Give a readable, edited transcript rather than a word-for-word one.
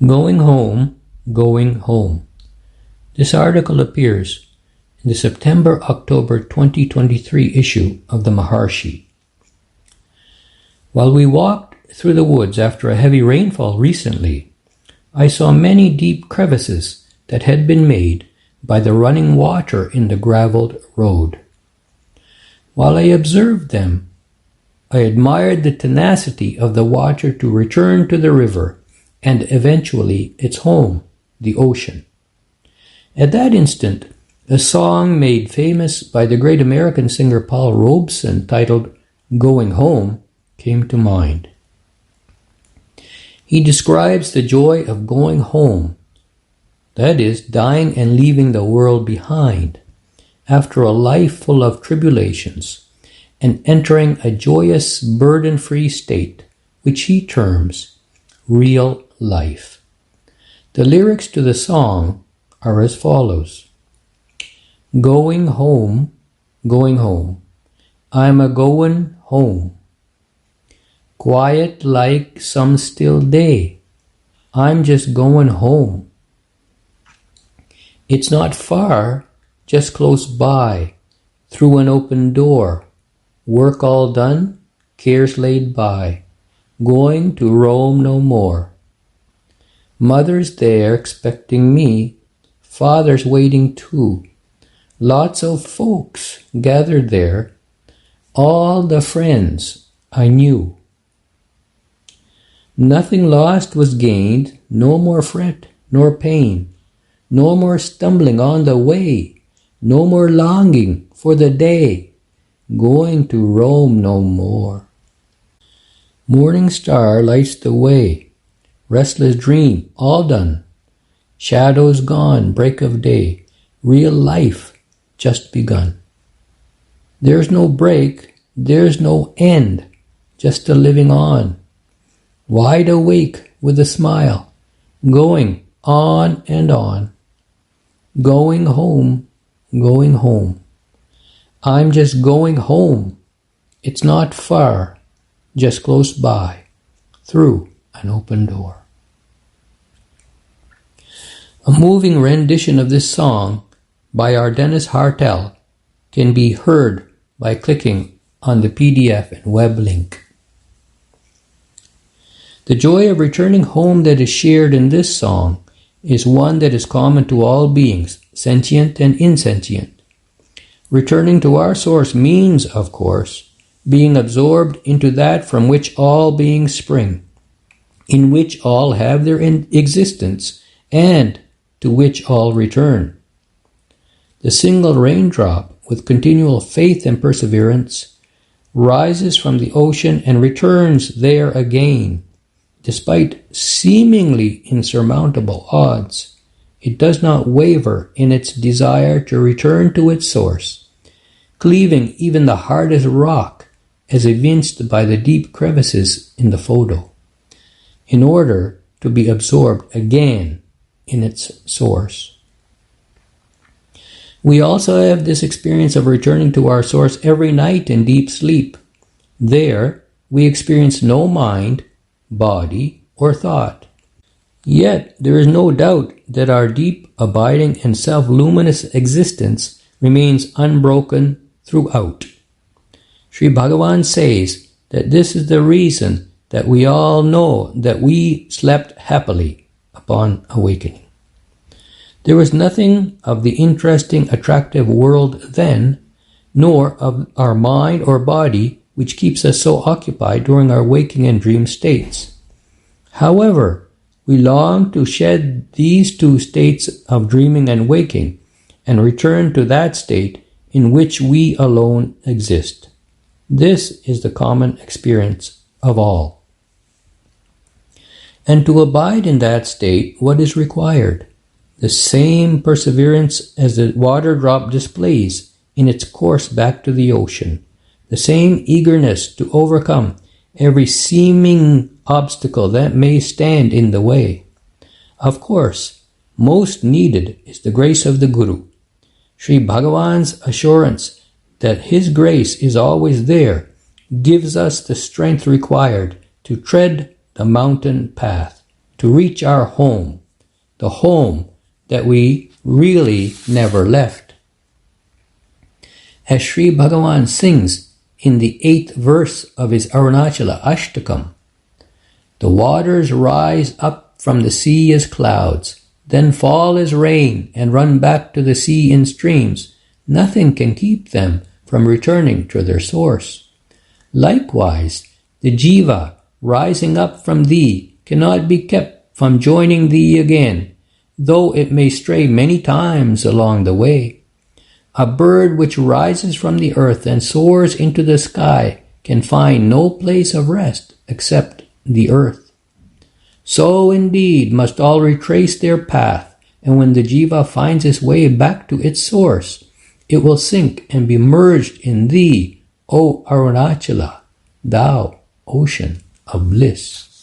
Going home, going home. This article appears in the September-October 2023 issue of the Maharshi. While we walked through the woods after a heavy rainfall recently, I saw many deep crevices that had been made by the running water in the graveled road. While I observed them, I admired the tenacity of the water to return to the river and eventually its home, the ocean. At that instant, a song made famous by the great American singer Paul Robeson titled "Going Home" came to mind. He describes the joy of going home, that is, dying and leaving the world behind, after a life full of tribulations, and entering a joyous, burden-free state, which he terms real life. The lyrics to the song are as follows. Going home, I'm a-goin' home. Quiet like some still day, I'm just going home. It's not far, just close by, through an open door. Work all done, cares laid by, going to roam no more. Mother's there expecting me, father's waiting too. Lots of folks gathered there, all the friends I knew. Nothing lost was gained, no more fret nor pain, no more stumbling on the way, no more longing for the day, going to roam no more. Morning star lights the way, restless dream all done, shadows gone, break of day, real life just begun. There's no break, there's no end, just a living on, wide awake with a smile, going on and on. Going home, I'm just going home. It's not far, just close by, through an open door. A moving rendition of this song by our Dennis Hartel can be heard by clicking on the PDF and web link. The joy of returning home that is shared in this song is one that is common to all beings, sentient and insentient. Returning to our source means, of course, being absorbed into that from which all beings spring, in which all have their existence, and to which all return. The single raindrop, with continual faith and perseverance, rises from the ocean and returns there again. Despite seemingly insurmountable odds, it does not waver in its desire to return to its source, cleaving even the hardest rock, as evinced by the deep crevices in the photo, in order to be absorbed again in its source. We also have this experience of returning to our source every night in deep sleep. There, we experience no mind, body, or thought. Yet, there is no doubt that our deep, abiding, and self-luminous existence remains unbroken throughout. Sri Bhagavan says that this is the reason that we all know that we slept happily upon awakening. There was nothing of the interesting, attractive world then, nor of our mind or body which keeps us so occupied during our waking and dream states. However, we long to shed these two states of dreaming and waking and return to that state in which we alone exist. This is the common experience of all. And to abide in that state, what is required? The same perseverance as the water drop displays in its course back to the ocean. The same eagerness to overcome every seeming obstacle that may stand in the way. Of course, most needed is the grace of the Guru. Sri Bhagavan's assurance that his grace is always there gives us the strength required to tread the mountain path, to to reach our home, the home that we really never left. As Sri Bhagavan sings in the 8th verse of his Arunachala Ashtakam, the waters rise up from the sea as clouds, then fall as rain and run back to the sea in streams. Nothing can keep them from returning to their source. Likewise, the jiva rising up from thee cannot be kept from joining thee again, though it may stray many times along the way. A bird which rises from the earth and soars into the sky can find no place of rest except the earth. So indeed must all retrace their path, and when the jiva finds its way back to its source, it will sink and be merged in thee, O Arunachala, thou ocean of bliss.